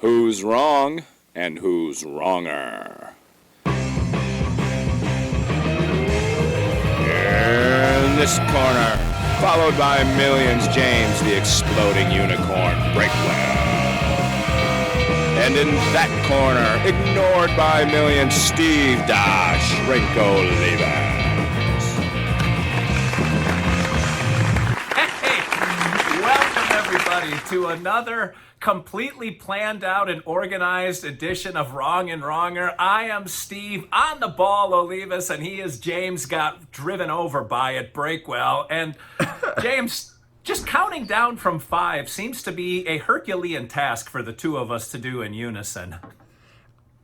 Who's wrong and who's wronger? In this corner, followed by millions, James the Exploding Unicorn Breakwell. And in that corner, ignored by millions, Steve Dash Rinko Leavers. Hey, welcome everybody to another completely planned out and organized edition of Wrong and Wronger. I am Steve on the ball, Olivas, and he is James, got driven over by it, Breakwell. And James, just counting down from 5 seems to be a Herculean task for the two of us to do in unison.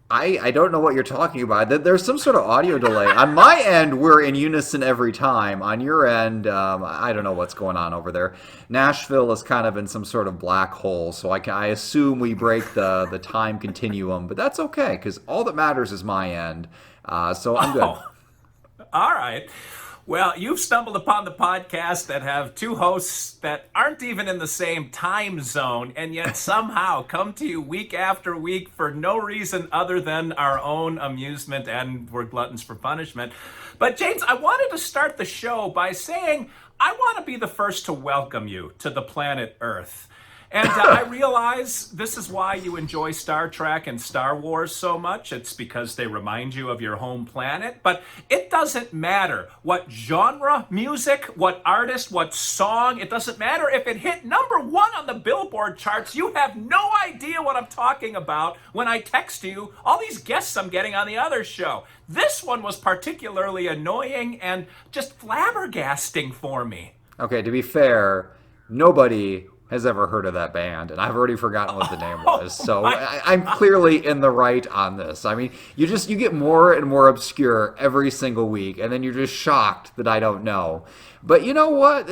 I don't know what you're talking about. There's some sort of audio delay. On my end, we're in unison every time. On your end, I don't know what's going on over there. Nashville is kind of in some sort of black hole, so I assume we break the time continuum, but that's okay, because all that matters is my end. So I'm good. All right. Well, you've stumbled upon the podcast that have two hosts that aren't even in the same time zone and yet somehow come to you week after week for no reason other than our own amusement, and we're gluttons for punishment. But James, I wanted to start the show by saying I want to be the first to welcome you to the planet Earth. And I realize this is why you enjoy Star Trek and Star Wars so much. It's because they remind you of your home planet. But it doesn't matter what genre, music, what artist, what song. It doesn't matter if it hit number 1 on the Billboard charts. You have no idea what I'm talking about when I text you all these guests I'm getting on the other show. This one was particularly annoying and just flabbergasting for me. Okay, to be fair, nobody has ever heard of that band, and I've already forgotten what the name was, so I'm clearly in the right on this. I mean, you get more and more obscure every single week, and then you're just shocked that I don't know. But you know what?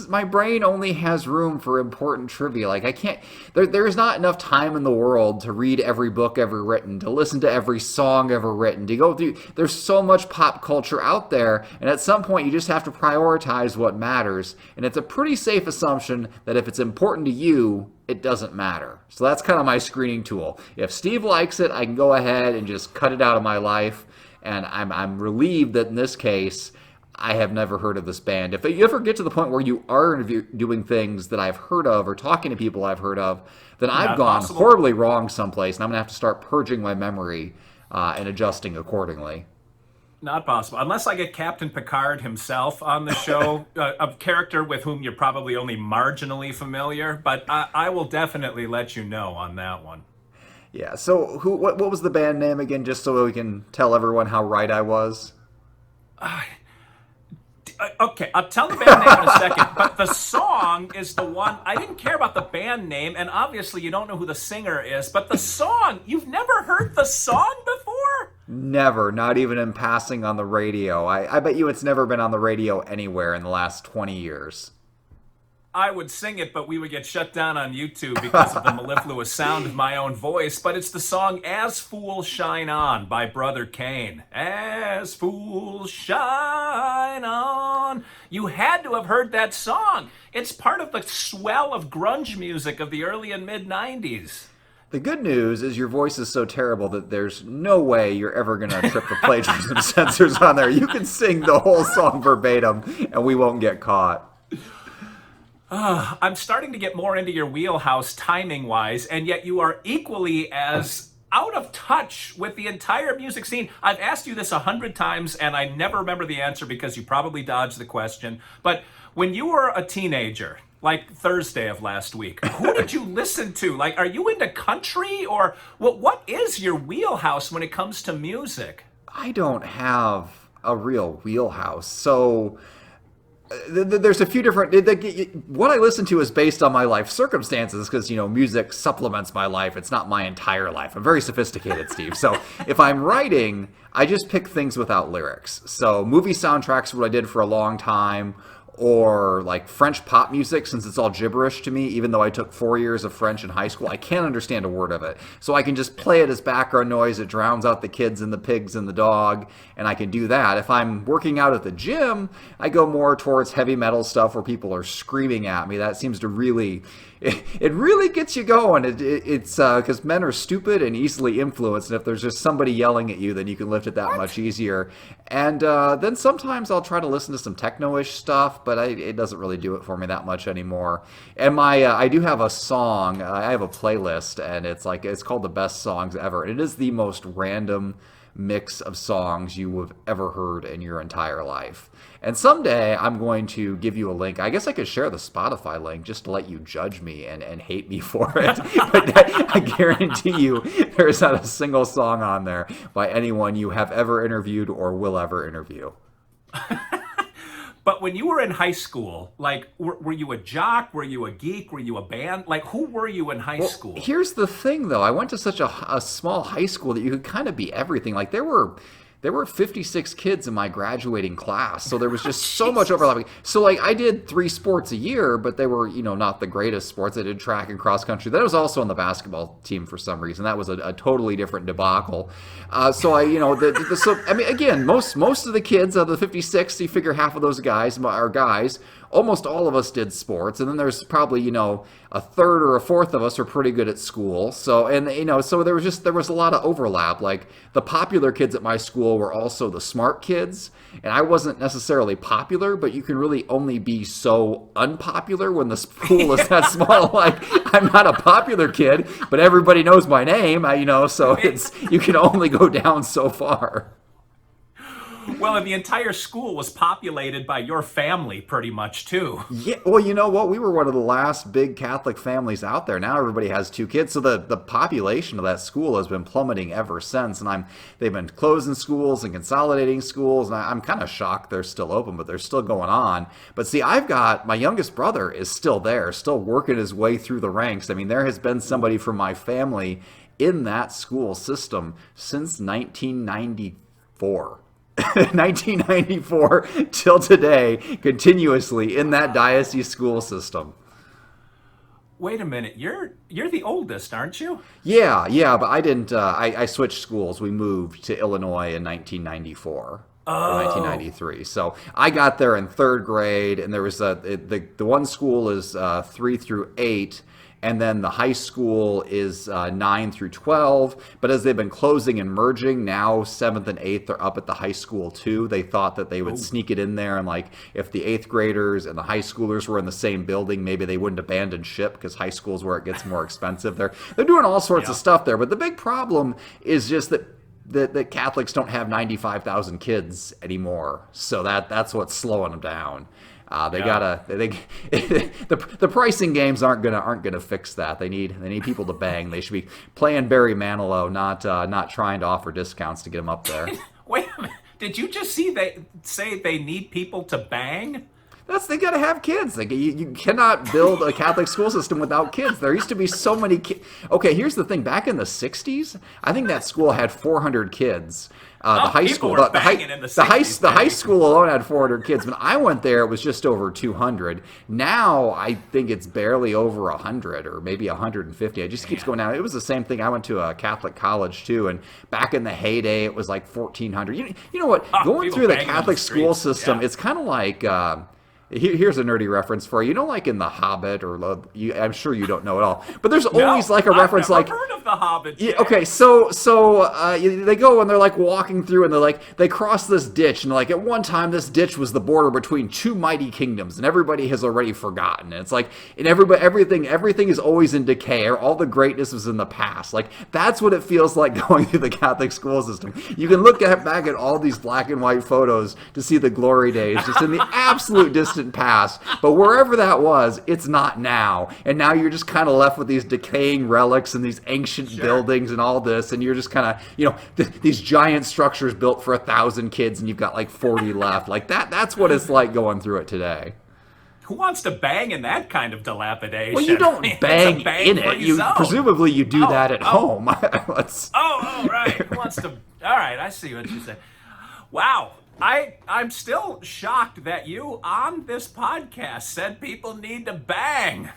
My brain only has room for important trivia. Like, I can't, there's not enough time in the world to read every book ever written, to listen to every song ever written, to go through, there's so much pop culture out there, and at some point you just have to prioritize what matters, and it's a pretty safe assumption that if it's important to you, it doesn't matter. So that's kind of my screening tool. If Steve likes it, I can go ahead and just cut it out of my life, and I'm relieved that in this case, I have never heard of this band. If you ever get to the point where you are doing things that I've heard of or talking to people I've heard of, then I've gone horribly wrong someplace, and I'm going to have to start purging my memory and adjusting accordingly. Not possible. Unless I get Captain Picard himself on the show, a character with whom you're probably only marginally familiar, but I will definitely let you know on that one. Yeah, so what was the band name again, just so we can tell everyone how right I was? Okay, I'll tell the band name in a second, but the song is the one. I didn't care about the band name, and obviously you don't know who the singer is, but the song, you've never heard the song before? Never, not even in passing on the radio. I bet you it's never been on the radio anywhere in the last 20 years. I would sing it, but we would get shut down on YouTube because of the mellifluous sound of my own voice. But it's the song As Fools Shine On by Brother Kane. As fools shine on. You had to have heard that song. It's part of the swell of grunge music of the early and mid-90s. The good news is your voice is so terrible that there's no way you're ever going to trip the plagiarism censors on there. You can sing the whole song verbatim, and we won't get caught. I'm starting to get more into your wheelhouse timing-wise, and yet you are equally as out of touch with the entire music scene. I've asked you this 100 times, and I never remember the answer because you probably dodged the question. But when you were a teenager, like Thursday of last week, who did you listen to? Like, are you into country, or what is your wheelhouse when it comes to music? I don't have a real wheelhouse, so there's a few different. What I listen to is based on my life circumstances, because music supplements my life. It's not my entire life. I'm very sophisticated, Steve. So if I'm writing, I just pick things without lyrics. So movie soundtracks are what I did for a long time, or like French pop music, since it's all gibberish to me. Even though I took 4 years of French in high school, I can't understand a word of it. So I can just play it as background noise. It drowns out the kids and the pigs and the dog, and I can do that. If I'm working out at the gym, I go more towards heavy metal stuff where people are screaming at me. That seems to really it really gets you going. It's because men are stupid and easily influenced, and if there's just somebody yelling at you, then you can lift it that much easier. And then sometimes I'll try to listen to some techno-ish stuff, but it doesn't really do it for me that much anymore. And I do have a song. I have a playlist, and it's called the best songs ever. And it is the most random mix of songs you have ever heard in your entire life. And someday I'm going to give you a link. I guess I could share the Spotify link just to let you judge me and hate me for it. But I guarantee you there's not a single song on there by anyone you have ever interviewed or will ever interview. But when you were in high school, like, were you a jock? Were you a geek? Were you a band? Like, who were you in high school? Here's the thing, though. I went to such a small high school that you could kind of be everything. Like, there were 56 kids in my graduating class, so there was just so much overlapping. So, like, I did 3 sports a year, but they were, not the greatest sports. I did track and cross country. That was also on the basketball team for some reason. That was a totally different debacle. So again, most of the kids of the 56, you figure half of those guys are guys. Almost all of us did sports, and then there's probably a third or a fourth of us are pretty good at school. So so there was a lot of overlap. Like, the popular kids at my school were also the smart kids, and I wasn't necessarily popular, but you can really only be so unpopular when the school is that small. Like, I'm not a popular kid, but everybody knows my name. So you can only go down so far. Well, and the entire school was populated by your family pretty much, too. Yeah, well, you know what? We were one of the last big Catholic families out there. Now everybody has 2 kids, so the population of that school has been plummeting ever since. And they've been closing schools and consolidating schools, and I'm kind of shocked they're still open, but they're still going on. But see, I've got my youngest brother is still there, still working his way through the ranks. I mean, there has been somebody from my family in that school system since 1994. 1994 till today, continuously in that diocese school system. Wait a minute, you're the oldest, aren't you? Yeah, but I didn't. I switched schools. We moved to Illinois in 1994. Or 1993. So I got there in 3rd grade, and there was the one school is 3 through 8. And then the high school is 9 through 12. But as they've been closing and merging, now 7th and 8th are up at the high school too. They thought that they would sneak it in there. And like, if the 8th graders and the high schoolers were in the same building, maybe they wouldn't abandon ship, because high school is where it gets more expensive. They're doing all sorts of stuff there. But the big problem is just that Catholics don't have 95,000 kids anymore. So that's what's slowing them down. The pricing games aren't gonna fix that. They need people to bang. They should be playing Barry Manilow, not trying to offer discounts to get them up there. Wait a minute. Did you just say they need people to bang? They got to have kids. Like, you cannot build a Catholic school system without kids. There used to be so many kids. Okay, here's the thing. Back in the 60s, I think that school had 400 kids. The high school, the high school alone had 400 kids. When I went there, it was just over 200. Now I think it's barely over 100, or maybe 150. It just keeps going down. It was the same thing. I went to a Catholic college too, and back in the heyday, it was like 1,400. You know what? Going through the Catholic school system, it's kind of like. Here's a nerdy reference for you. You know, like in The Hobbit, I'm sure you don't know at all, but there's always like a reference, I've never heard of The Hobbit. Yeah, okay, so they go and they're like walking through, and they cross this ditch, and like at one time this ditch was the border between 2 mighty kingdoms, and everybody has already forgotten. And it's like, and everything is always in decay. All the greatness was in the past. Like, that's what it feels like going through the Catholic school system. You can look back at all these black and white photos to see the glory days, just in the absolute distant past, but wherever that was, it's not now. And now you're just kind of left with these decaying relics and these ancient buildings and all this, and you're just kind of, these giant structures built for 1,000 kids, and you've got like 40 left. Like that's what it's like going through it today. Who wants to bang in that kind of dilapidation? Well, you don't bang in it. Presumably you do that at home. Right. Who wants to? All right, I see what you say. Wow. I'm still shocked that you, on this podcast, said people need to bang.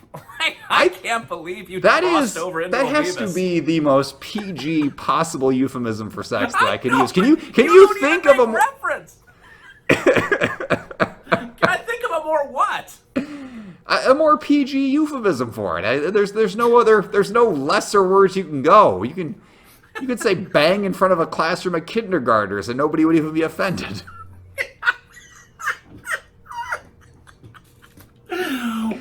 I can't believe you crossed over into That has Olivas. to be the most PG possible euphemism for sex that I can use. Can you think of a reference? Can I think of a more what? a more PG euphemism for it. There's no lesser words you can go. You can say bang in front of a classroom of kindergartners and nobody would even be offended.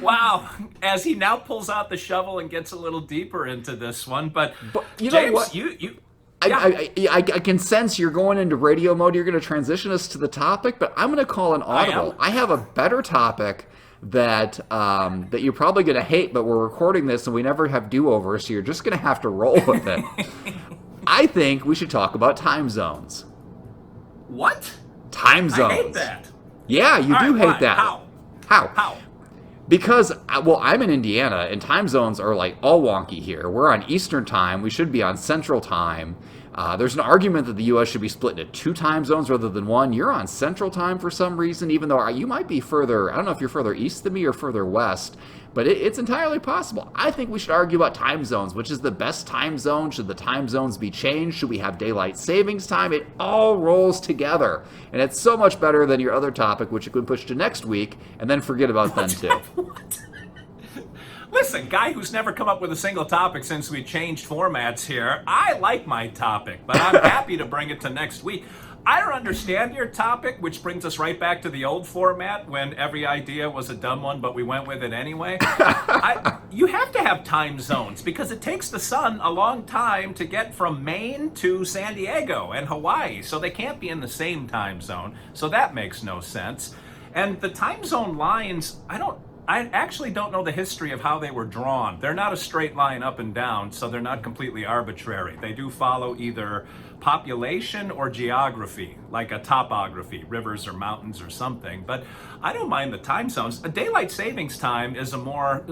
Wow, as he now pulls out the shovel and gets a little deeper into this one, but you James, know what? I can sense you're going into radio mode. You're going to transition us to the topic, but I'm going to call an audible. I have a better topic that you're probably going to hate, but we're recording this and we never have do-overs, so you're just going to have to roll with it. I think we should talk about time zones. What? Time zones. I hate that. Yeah, you do hate why? that. How? Because, well, I'm in Indiana, and time zones are, like, all wonky here. We're on Eastern time. We should be on Central time. There's an argument that the U.S. should be split into 2 time zones rather than 1. You're on Central time for some reason, even though you might be further, I don't know if you're further east than me or further west, but it's entirely possible. I think we should argue about time zones. Which is the best time zone? Should the time zones be changed? Should we have daylight savings time? It all rolls together. And it's so much better than your other topic, which you can push to next week, and then forget about then, too. What? Listen, guy who's never come up with a single topic since we changed formats here, I like my topic, but I'm happy to bring it to next week. I don't understand your topic, which brings us right back to the old format when every idea was a dumb one, but we went with it anyway. You have to have time zones because it takes the sun a long time to get from Maine to San Diego and Hawaii, so they can't be in the same time zone, so that makes no sense. And the time zone lines, I actually don't know the history of how they were drawn. They're not a straight line up and down, so they're not completely arbitrary. They do follow either population or geography, like a topography, rivers or mountains or something. But I don't mind the time zones. A daylight savings time is a more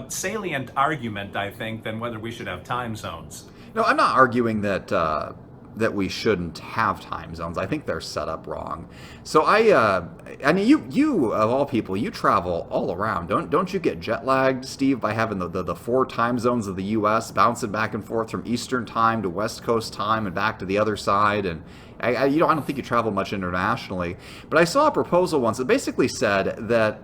salient argument, I think, than whether we should have time zones. No, I'm not arguing that we shouldn't have time zones. I think they're set up wrong. So I mean, you of all people, you travel all around. Don't you get jet lagged, Steve, by having the 4 time zones of the U.S. bouncing back and forth from Eastern time to West Coast time and back to the other side? And I don't think you travel much internationally. But I saw a proposal once that basically said that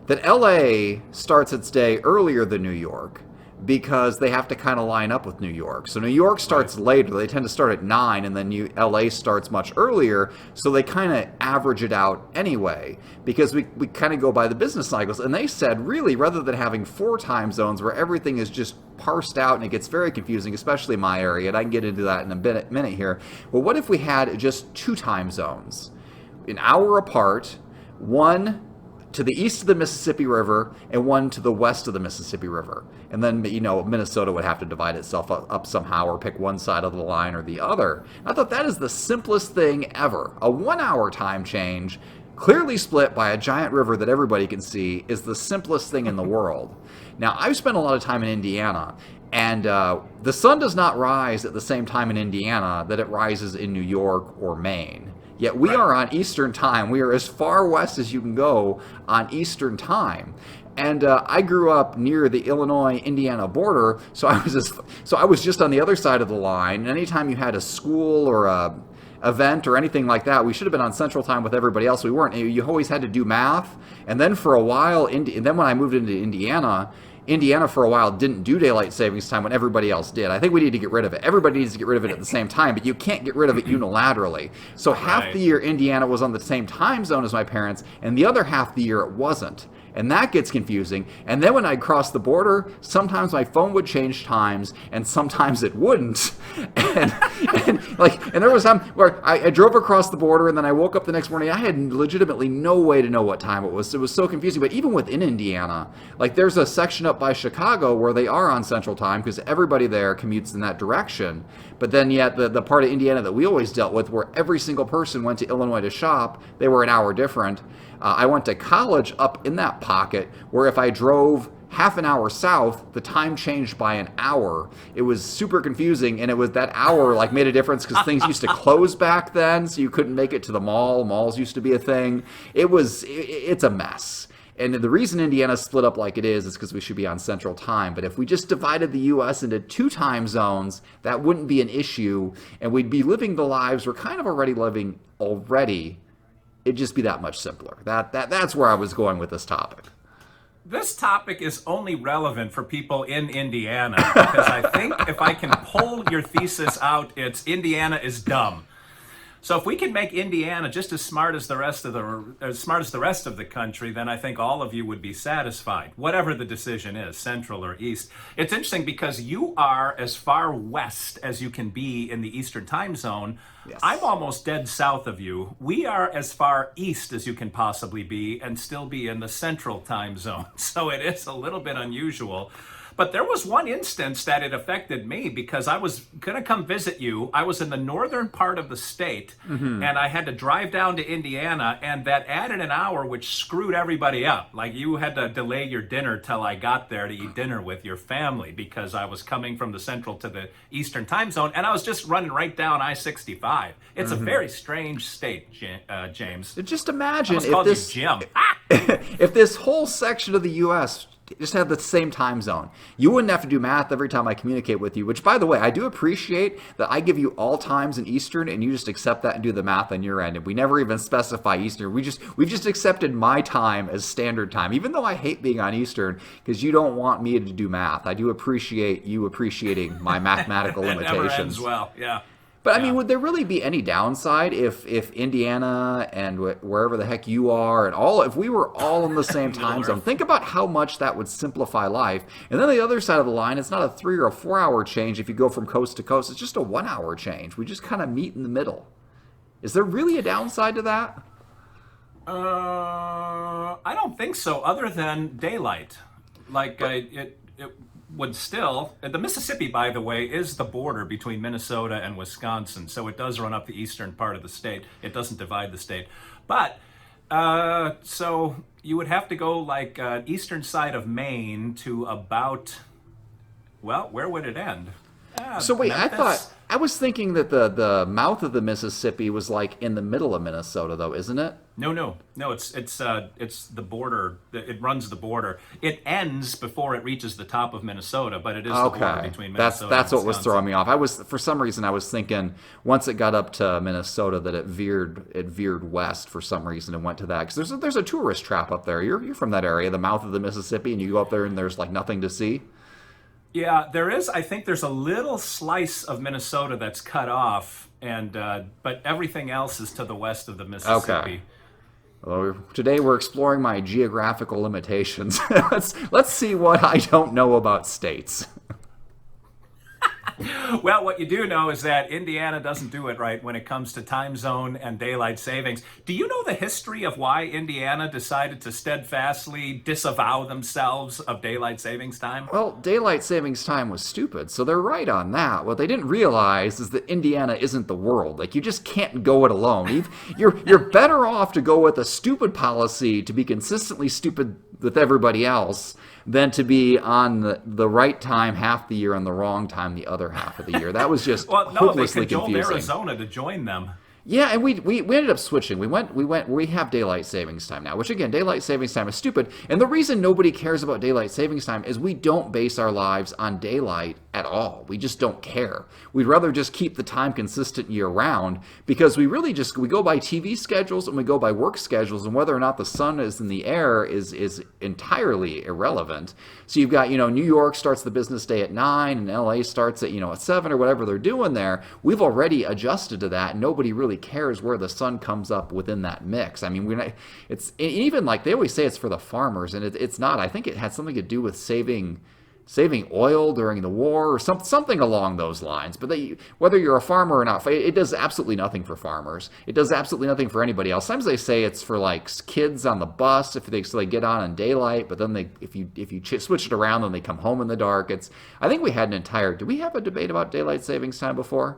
L.A. starts its day earlier than New York, because they have to kind of line up with New York. So New York starts later. They tend to start at 9, and then LA starts much earlier. So they kind of average it out anyway, because we kind of go by the business cycles. And they said, really, rather than having 4 time zones where everything is just parsed out and it gets very confusing, especially in my area, and I can get into that in a minute here. Well, what if we had just 2 time zones, an hour apart, one to the east of the Mississippi River and one to the west of the Mississippi River. And then, Minnesota would have to divide itself up somehow or pick one side of the line or the other. I thought that is the simplest thing ever. A 1-hour time change, clearly split by a giant river that everybody can see, is the simplest thing in the world. Now, I've spent a lot of time in Indiana, and the sun does not rise at the same time in Indiana that it rises in New York or Maine. Yet we are on Eastern time. We are as far west as you can go on Eastern time. And I grew up near the Illinois-Indiana border, so I was just on the other side of the line. And anytime you had a school or a event or anything like that, we should have been on Central time with everybody else. We weren't. You always had to do math. And then for a while, and then when I moved into Indiana for a while didn't do daylight savings time when everybody else did. I think we need to get rid of it. Everybody needs to get rid of it at the same time, but you can't get rid of it unilaterally. So half the year Indiana was on the same time zone as my parents, and the other half the year it wasn't. And that gets confusing. And then when I'd cross the border, sometimes my phone would change times, and sometimes it wouldn't. And there was time where I drove across the border, and then I woke up the next morning. I had legitimately no way to know what time it was. It was so confusing. But even within Indiana, like there's a section up by Chicago where they are on Central time because everybody there commutes in that direction. But then yet the part of Indiana that we always dealt with, where every single person went to Illinois to shop, they were an hour different. I went to college up in that pocket where if I drove half an hour south, the time changed by an hour. It was super confusing, and it was that hour like made a difference because things used to close back then, so you couldn't make it to the mall. Malls used to be a thing. It's a mess. And the reason Indiana split up like it is because we should be on Central time. But if we just divided the U.S. into 2 time zones, that wouldn't be an issue, and we'd be living the lives we're kind of already living already. It'd just be that much simpler. That's where I was going with this topic. This topic is only relevant for people in Indiana because I think if I can pull your thesis out, it's Indiana is dumb. So if we can make Indiana just as smart as the rest of the country, then I think all of you would be satisfied, whatever the decision is, central or east. It's interesting because you are as far west as you can be in the Eastern time zone. Yes. I'm almost dead south of you. We are as far east as you can possibly be and still be in the Central time zone. So it is a little bit unusual. But there was one instance that it affected me because I was going to come visit you. I was in the northern part of the state, and I had to drive down to Indiana, and that added an hour, which screwed everybody up. Like, you had to delay your dinner till I got there to eat dinner with your family because I was coming from the Central to the Eastern time zone, and I was just running right down I-65. It's a very strange state, James. Just imagine if this Jim. if this whole section of the U.S. just had the same time zone. You wouldn't have to do math every time I communicate with you, which, by the way, I do appreciate that I give you all times in Eastern and you just accept that and do the math on your end. And we never even specify Eastern. We've just accepted my time as standard time, even though I hate being on Eastern because you don't want me to do math. I do appreciate you appreciating my mathematical limitations. Never ends well, yeah. But I mean, would there really be any downside if Indiana and wherever the heck you are and if we were all in the same time zone? Think about how much that would simplify life. And then the other side of the line, it's not a 3 or 4 hour change if you go from coast to coast. It's just a 1 hour change. We just kind of meet in the middle. Is there really a downside to that? I don't think so, other than daylight. Like, it would still, the Mississippi, by the way, is the border between Minnesota and Wisconsin, so it does run up the eastern part of the state. It doesn't divide the state. But, so you would have to go like eastern side of Maine to about, well, where would it end? So wait, Memphis? I was thinking that the mouth of the Mississippi was like in the middle of Minnesota, though, isn't it? No. It's the border. It runs the border. It ends before it reaches the top of Minnesota, but it is the border between Minnesota. That's and what was throwing me off. For some reason I was thinking once it got up to Minnesota that it veered west for some reason and went to that because there's a tourist trap up there. You're from that area, the mouth of the Mississippi, and you go up there and there's like nothing to see. Yeah, there is. I think there's a little slice of Minnesota that's cut off, and but everything else is to the west of the Mississippi. Okay. Well, today we're exploring my geographical limitations. let's see what I don't know about states. Well, what you do know is that Indiana doesn't do it right when it comes to time zone and daylight savings. Do you know the history of why Indiana decided to steadfastly disavow themselves of daylight savings time? Well, daylight savings time was stupid, so they're right on that. What they didn't realize is that Indiana isn't the world. Like, you just can't go it alone. You're better off to go with a stupid policy to be consistently stupid with everybody else than to be on the right time half the year and the wrong time the other half of the year. That was just hopelessly confusing. Well, no, they cajoled Arizona to join them. Yeah, and we ended up switching. We have daylight savings time now, which again, daylight savings time is stupid. And the reason nobody cares about daylight savings time is we don't base our lives on daylight at all. We just don't care. We'd rather just keep the time consistent year round because we go by TV schedules and we go by work schedules, and whether or not the sun is in the air is entirely irrelevant. So you've got, New York starts the business day at 9 and LA starts at, at 7 or whatever they're doing there. We've already adjusted to that, and nobody really cares where the sun comes up within that mix. I mean, it's even like they always say it's for the farmers, and it's not. I think it had something to do with saving oil during the war or something along those lines. But whether you're a farmer or not, it does absolutely nothing for farmers. It does absolutely nothing for anybody else. Sometimes they say it's for like kids on the bus so they get on in daylight, but then if you switch it around, then they come home in the dark. I think we had did we have a debate about daylight savings time before?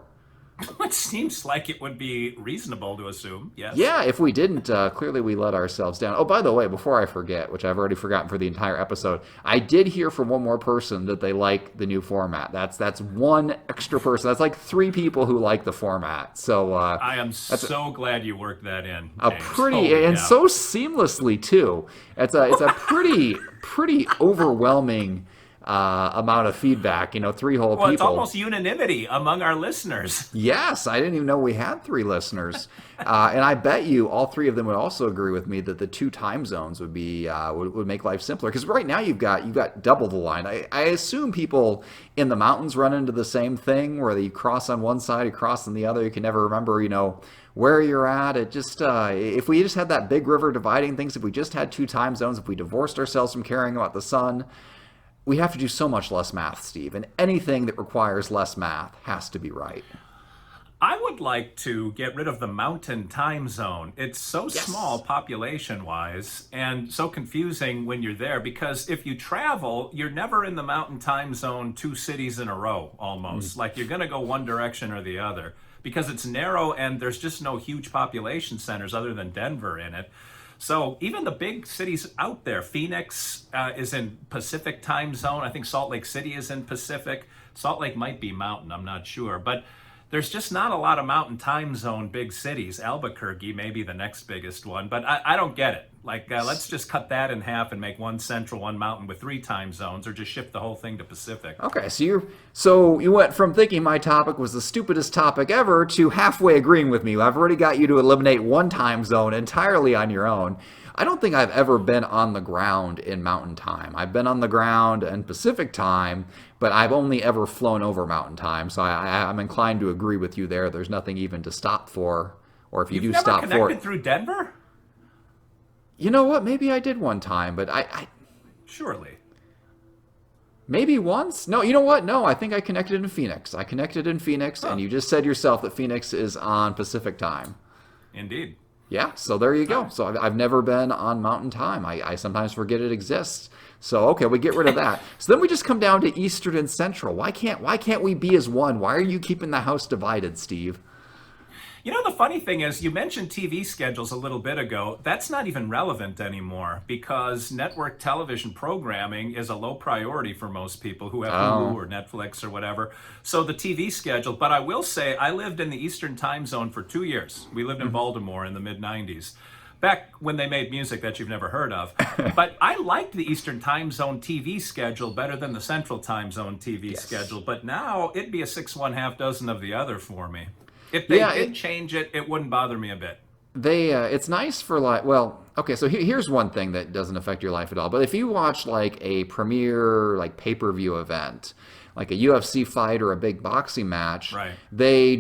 It seems like it would be reasonable to assume, yes. Yeah, if we didn't, clearly we let ourselves down. Oh, by the way, before I forget, which I've already forgotten for the entire episode, I did hear from one more person that they like the new format. That's one extra person. That's like 3 people who like the format. So I am so glad you worked that in, James. So seamlessly too. It's a pretty overwhelming amount of feedback. 3 whole Well, people. it's almost unanimity among our listeners. Yes, I didn't even know we had 3 listeners, and I bet you all 3 of them would also agree with me that the 2 time zones would be would make life simpler. Because right now you've got double the line. I assume people in the mountains run into the same thing where you cross on one side, you cross on the other. You can never remember, where you're at. It just if we just had that big river dividing things, if we just had 2 time zones, if we divorced ourselves from caring about the sun. We have to do so much less math, Steve, and anything that requires less math has to be right. I would like to get rid of the mountain time zone. It's so small population-wise and so confusing when you're there, because if you travel, you're never in the mountain time zone 2 cities in a row almost. Like you're going to go one direction or the other because it's narrow and there's just no huge population centers other than Denver in it. So even the big cities out there, Phoenix is in Pacific time zone. I think Salt Lake City is in Pacific. Salt Lake might be mountain, I'm not sure. But there's just not a lot of mountain time zone big cities. Albuquerque may be the next biggest one, but I don't get it. Like, let's just cut that in half and make one central, one mountain with 3 time zones, or just shift the whole thing to Pacific. Okay, so you went from thinking my topic was the stupidest topic ever to halfway agreeing with me. I've already got you to eliminate 1 time zone entirely on your own. I don't think I've ever been on the ground in mountain time. I've been on the ground in Pacific time, but I've only ever flown over mountain time, so I'm inclined to agree with you there. There's nothing even to stop for, or if you do stop for it. You've never connected through Denver? You know what? Maybe I did one time, but I Surely. maybe once? No, you know what? No, I think I connected in Phoenix. And you just said yourself that Phoenix is on Pacific time. Indeed. Yeah, so there you go. So I've never been on mountain time. I sometimes forget it exists. So, okay, we get rid of that. So then we just come down to Eastern and Central. Why can't we be as one? Why are you keeping the house divided, Steve? The funny thing is, you mentioned TV schedules a little bit ago. That's not even relevant anymore because network television programming is a low priority for most people who have Hulu or Netflix or whatever. So the TV schedule, but I will say I lived in the Eastern time zone for 2 years. We lived in Baltimore in the mid-90s. Back when they made music that you've never heard of. But I liked the Eastern time zone TV schedule better than the Central time zone TV schedule. But now it'd be a 6 1/2 dozen of the other for me. If they did change it, it wouldn't bother me a bit. It's nice for okay, so here's one thing that doesn't affect your life at all. But if you watch like a premier pay-per-view event, like a UFC fight or a big boxing match, right, they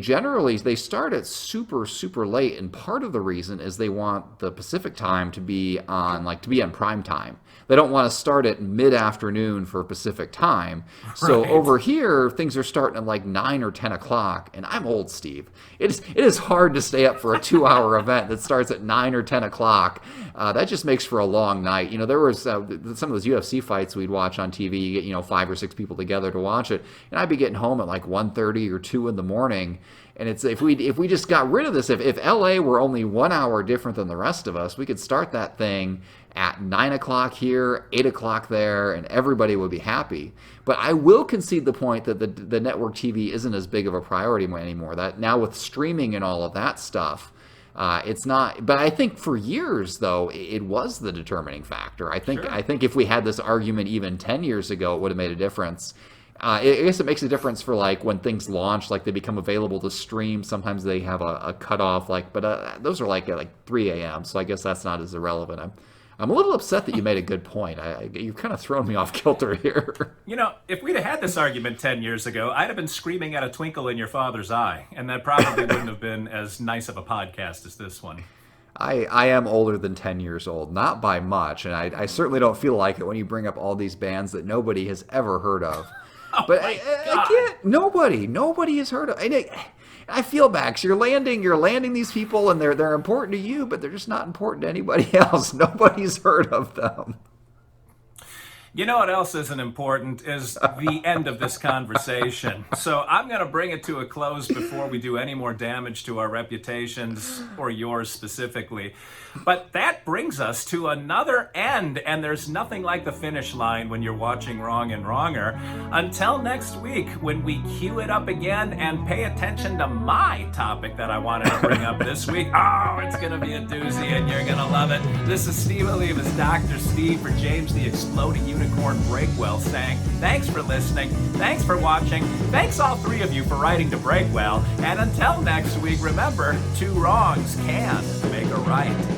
start at super, super late. And part of the reason is they want the Pacific time to be on prime time. They don't want to start at mid-afternoon for Pacific time. So over here, things are starting at 9 or 10 o'clock. And I'm old, Steve. It is hard to stay up for a 2-hour event that starts at 9 or 10 o'clock. That just makes for a long night. There was some of those UFC fights we'd watch on TV. You get 5 or 6 people together to watch it. And I'd be getting home at 1:30 or 2 in the morning. And it's if we just got rid of this, if LA were only 1 hour different than the rest of us, we could start that thing at 9 o'clock here, 8 o'clock there, and everybody would be happy. But I will concede the point that the network TV isn't as big of a priority anymore. That now with streaming and all of that stuff, it's not. But I think for years though, it was the determining factor. I think if we had this argument even 10 years ago, it would have made a difference. I guess it makes a difference for when things launch, they become available to stream. Sometimes they have a cutoff, but those are at 3 a.m. So I guess that's not as irrelevant. I'm a little upset that you made a good point. You're kind of throwing me off kilter here. If we'd have had this argument 10 years ago, I'd have been screaming at a twinkle in your father's eye, and that probably wouldn't have been as nice of a podcast as this one. I am older than 10 years old, not by much, and I certainly don't feel like it when you bring up all these bands that nobody has ever heard of. But I can't. Nobody has heard of. I feel bad because you're landing these people, and they're important to you, but they're just not important to anybody else. Nobody's heard of them. You know what else isn't important is the end of this conversation. So I'm going to bring it to a close before we do any more damage to our reputations or yours specifically. But that brings us to another end, and there's nothing like the finish line when you're watching Wrong and Wronger. Until next week, when we cue it up again and pay attention to my topic that I wanted to bring up this week. Oh, it's going to be a doozy, and you're going to love it. This is Steve Olivas, Dr. Steve, for James the Exploding Unicorn. Unicorn Breakwell saying, thanks for listening, thanks for watching, thanks all three of you for writing to Breakwell, and until next week, remember, two wrongs can make a right.